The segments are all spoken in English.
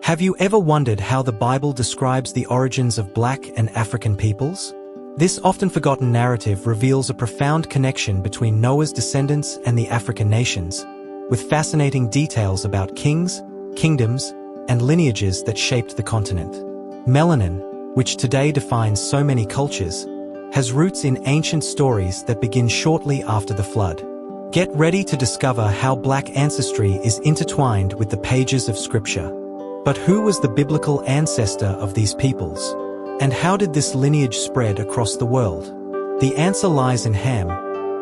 Have you ever wondered how the Bible describes the origins of Black and African peoples? This often forgotten narrative reveals a profound connection between Noah's descendants and the African nations, with fascinating details about kings, kingdoms, and lineages that shaped the continent. Melanin, which today defines so many cultures, has roots in ancient stories that begin shortly after the flood. Get ready to discover how Black ancestry is intertwined with the pages of Scripture. But who was the biblical ancestor of these peoples? And how did this lineage spread across the world? The answer lies in Ham,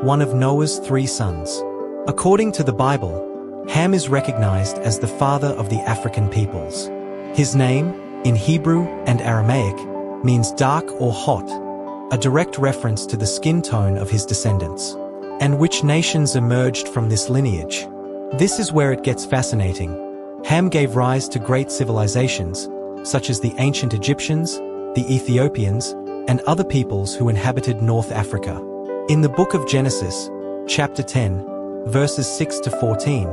one of Noah's 3 sons. According to the Bible, Ham is recognized as the father of the African peoples. His name, in Hebrew and Aramaic, means dark or hot, a direct reference to the skin tone of his descendants. And which nations emerged from this lineage? This is where it gets fascinating. Ham gave rise to great civilizations, such as the ancient Egyptians, the Ethiopians, and other peoples who inhabited North Africa. In the book of Genesis, chapter 10, verses 6 to 14,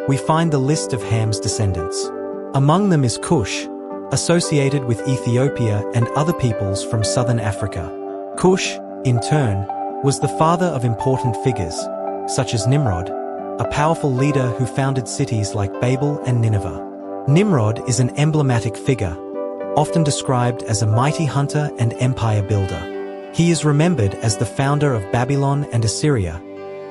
we find the list of Ham's descendants. Among them is Cush, associated with Ethiopia and other peoples from southern Africa. Cush, in turn, was the father of important figures, such as Nimrod, a powerful leader who founded cities like Babel and Nineveh. Nimrod is an emblematic figure, often described as a mighty hunter and empire builder. He is remembered as the founder of Babylon and Assyria,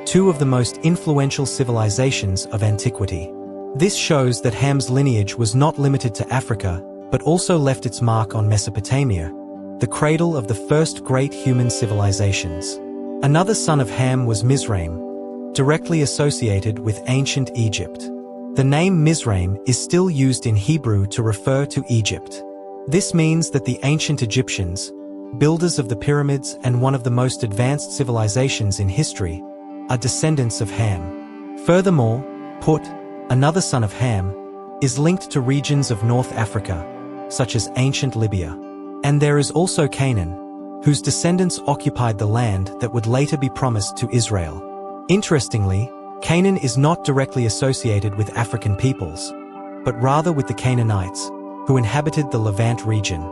2 of the most influential civilizations of antiquity. This shows that Ham's lineage was not limited to Africa, but also left its mark on Mesopotamia, the cradle of the first great human civilizations. Another son of Ham was Mizraim, directly associated with ancient Egypt. The name Mizraim is still used in Hebrew to refer to Egypt. This means that the ancient Egyptians, builders of the pyramids and one of the most advanced civilizations in history, are descendants of Ham. Furthermore, Puth, another son of Ham, is linked to regions of North Africa, such as ancient Libya. And there is also Canaan, whose descendants occupied the land that would later be promised to Israel. Interestingly, Canaan is not directly associated with African peoples, but rather with the Canaanites, who inhabited the Levant region.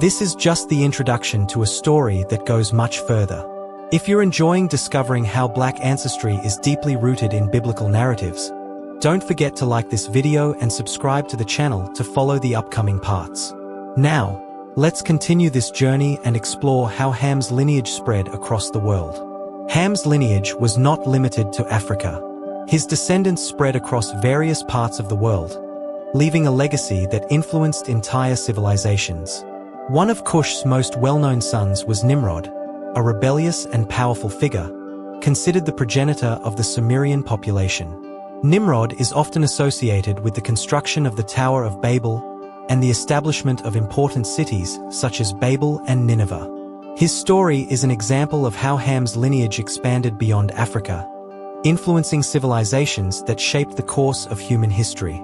This is just the introduction to a story that goes much further. If you're enjoying discovering how Black ancestry is deeply rooted in biblical narratives, don't forget to like this video and subscribe to the channel to follow the upcoming parts. Now, let's continue this journey and explore how Ham's lineage spread across the world. Ham's lineage was not limited to Africa. His descendants spread across various parts of the world, leaving a legacy that influenced entire civilizations. One of Cush's most well-known sons was Nimrod, a rebellious and powerful figure, considered the progenitor of the Sumerian population. Nimrod is often associated with the construction of the Tower of Babel and the establishment of important cities such as Babel and Nineveh. His story is an example of how Ham's lineage expanded beyond Africa, influencing civilizations that shaped the course of human history.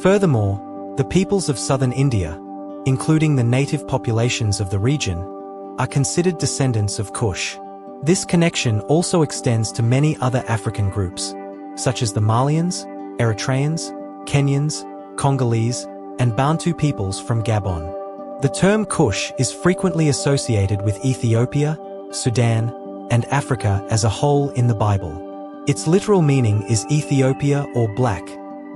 Furthermore, the peoples of southern India, including the native populations of the region, are considered descendants of Cush. This connection also extends to many other African groups, such as the Malians, Eritreans, Kenyans, Congolese, and Bantu peoples from Gabon. The term Cush is frequently associated with Ethiopia, Sudan, and Africa as a whole in the Bible. Its literal meaning is Ethiopia or black,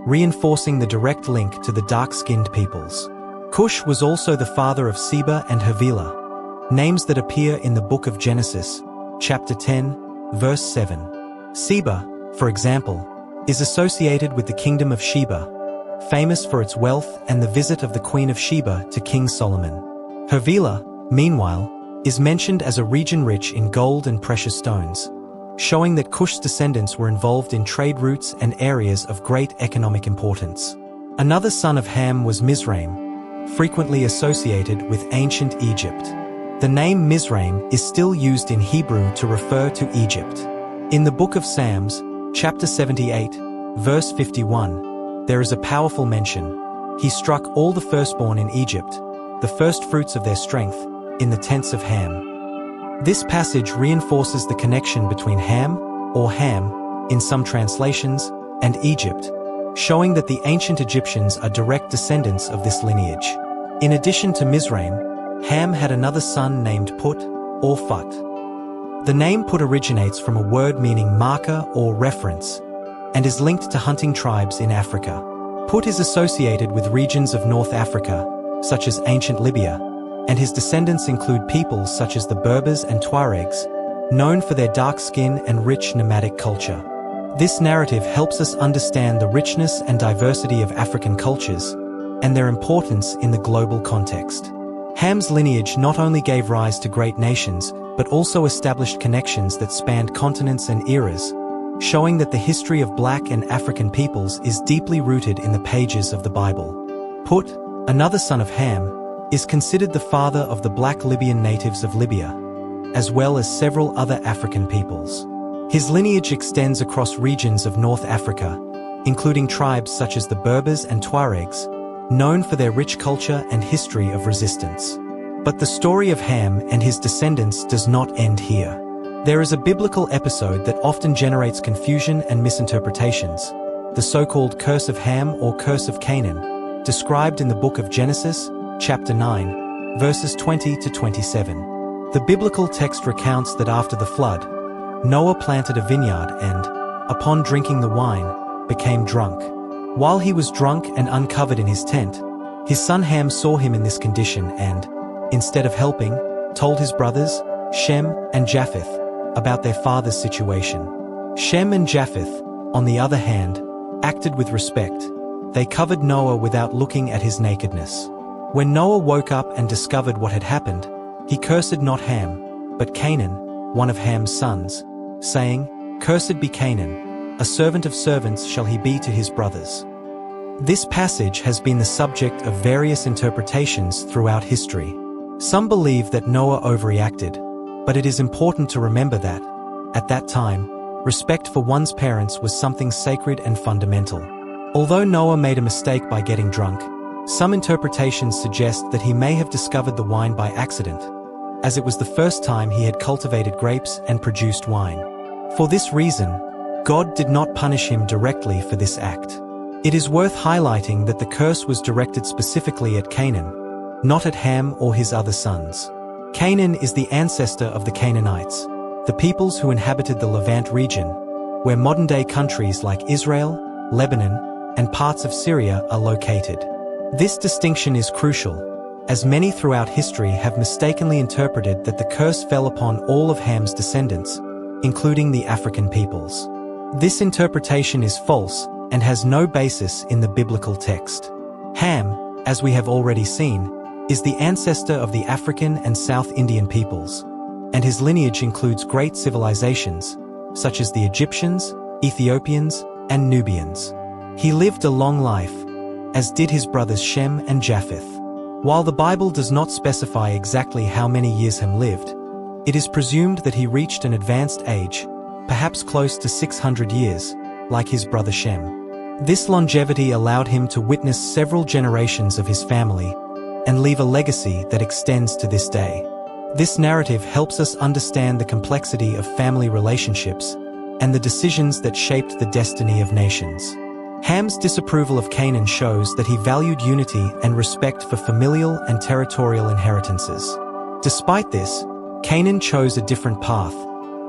reinforcing the direct link to the dark-skinned peoples. Cush was also the father of Seba and Havilah, names that appear in the book of Genesis, chapter 10, verse 7. Seba, for example, is associated with the kingdom of Sheba, famous for its wealth and the visit of the Queen of Sheba to King Solomon. Havilah, meanwhile, is mentioned as a region rich in gold and precious stones, showing that Cush's descendants were involved in trade routes and areas of great economic importance. Another son of Ham was Mizraim, frequently associated with ancient Egypt. The name Mizraim is still used in Hebrew to refer to Egypt. In the book of Psalms, chapter 78, verse 51, there is a powerful mention. He struck all the firstborn in Egypt, the firstfruits of their strength, in the tents of Ham. This passage reinforces the connection between Ham, or Ham, in some translations, and Egypt, showing that the ancient Egyptians are direct descendants of this lineage. In addition to Mizraim, Ham had another son named Puth or Phut. The name Puth originates from a word meaning marker or reference, and is linked to hunting tribes in Africa. Puth is associated with regions of North Africa, such as ancient Libya, and his descendants include peoples such as the Berbers and Tuaregs, known for their dark skin and rich nomadic culture. This narrative helps us understand the richness and diversity of African cultures, and their importance in the global context. Ham's lineage not only gave rise to great nations, but also established connections that spanned continents and eras, showing that the history of Black and African peoples is deeply rooted in the pages of the Bible. Puth, another son of Ham, is considered the father of the Black Libyan natives of Libya, as well as several other African peoples. His lineage extends across regions of North Africa, including tribes such as the Berbers and Tuaregs, known for their rich culture and history of resistance. But the story of Ham and his descendants does not end here. There is a biblical episode that often generates confusion and misinterpretations, the so-called Curse of Ham or Curse of Canaan, described in the book of Genesis, chapter 9, verses 20 to 27. The biblical text recounts that after the flood, Noah planted a vineyard and, upon drinking the wine, became drunk. While he was drunk and uncovered in his tent, his son Ham saw him in this condition and, instead of helping, told his brothers, Shem and Japheth, about their father's situation. Shem and Japheth, on the other hand, acted with respect. They covered Noah without looking at his nakedness. When Noah woke up and discovered what had happened, he cursed not Ham, but Canaan, one of Ham's sons, saying, "Cursed be Canaan, a servant of servants shall he be to his brothers." This passage has been the subject of various interpretations throughout history. Some believe that Noah overreacted, but it is important to remember that, at that time, respect for one's parents was something sacred and fundamental. Although Noah made a mistake by getting drunk, some interpretations suggest that he may have discovered the wine by accident, as it was the first time he had cultivated grapes and produced wine. For this reason, God did not punish him directly for this act. It is worth highlighting that the curse was directed specifically at Canaan, not at Ham or his other sons. Canaan is the ancestor of the Canaanites, the peoples who inhabited the Levant region, where modern-day countries like Israel, Lebanon, and parts of Syria are located. This distinction is crucial, as many throughout history have mistakenly interpreted that the curse fell upon all of Ham's descendants, including the African peoples. This interpretation is false and has no basis in the biblical text. Ham, as we have already seen, is the ancestor of the African and South Indian peoples, and his lineage includes great civilizations, such as the Egyptians, Ethiopians, and Nubians. He lived a long life, as did his brothers Shem and Japheth. While the Bible does not specify exactly how many years Ham lived, it is presumed that he reached an advanced age, perhaps close to 600 years, like his brother Shem. This longevity allowed him to witness several generations of his family and leave a legacy that extends to this day. This narrative helps us understand the complexity of family relationships and the decisions that shaped the destiny of nations. Ham's disapproval of Canaan shows that he valued unity and respect for familial and territorial inheritances. Despite this, Canaan chose a different path,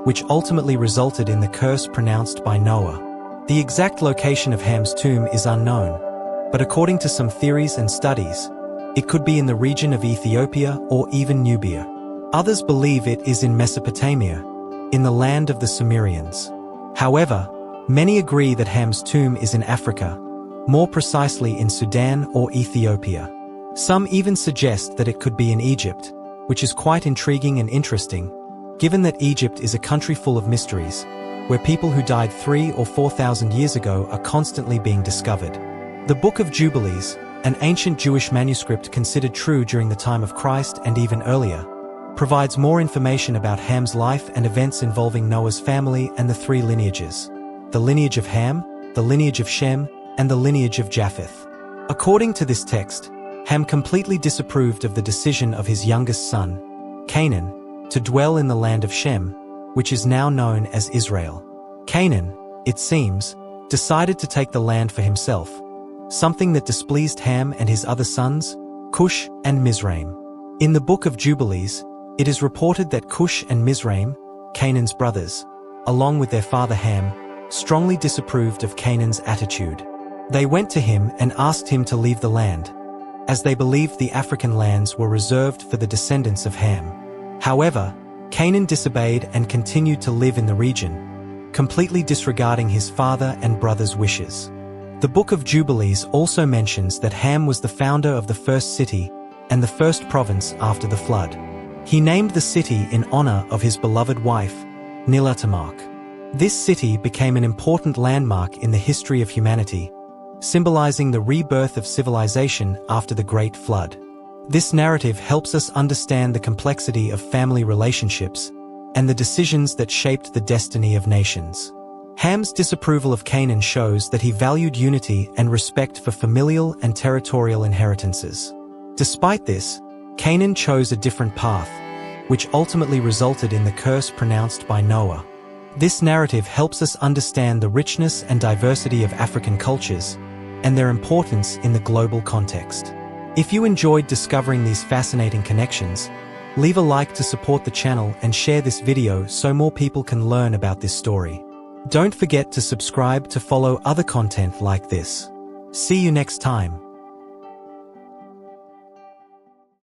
which ultimately resulted in the curse pronounced by Noah. The exact location of Ham's tomb is unknown, but according to some theories and studies, it could be in the region of Ethiopia or even Nubia. Others believe it is in Mesopotamia, in the land of the Sumerians. However, many agree that Ham's tomb is in Africa, more precisely in Sudan or Ethiopia. Some even suggest that it could be in Egypt, which is quite intriguing and interesting, given that Egypt is a country full of mysteries, where people who died 3,000 or 4,000 years ago are constantly being discovered. The Book of Jubilees, an ancient Jewish manuscript considered true during the time of Christ and even earlier, provides more information about Ham's life and events involving Noah's family and the three lineages: the lineage of Ham, the lineage of Shem, and the lineage of Japheth. According to this text, Ham completely disapproved of the decision of his youngest son, Canaan, to dwell in the land of Shem, which is now known as Israel. Canaan, it seems, decided to take the land for himself, something that displeased Ham and his other sons, Cush and Mizraim. In the Book of Jubilees, it is reported that Cush and Mizraim, Canaan's brothers, along with their father Ham, strongly disapproved of Canaan's attitude. They went to him and asked him to leave the land, as they believed the African lands were reserved for the descendants of Ham. However, Canaan disobeyed and continued to live in the region, completely disregarding his father and brothers' wishes. The Book of Jubilees also mentions that Ham was the founder of the first city and the first province after the flood. He named the city in honor of his beloved wife, Nilatamach. This city became an important landmark in the history of humanity, symbolizing the rebirth of civilization after the Great Flood. This narrative helps us understand the complexity of family relationships and the decisions that shaped the destiny of nations. Ham's disapproval of Canaan shows that he valued unity and respect for familial and territorial inheritances. Despite this, Canaan chose a different path, which ultimately resulted in the curse pronounced by Noah. This narrative helps us understand the richness and diversity of African cultures and their importance in the global context. If you enjoyed discovering these fascinating connections, leave a like to support the channel and share this video so more people can learn about this story. Don't forget to subscribe to follow other content like this. See you next time.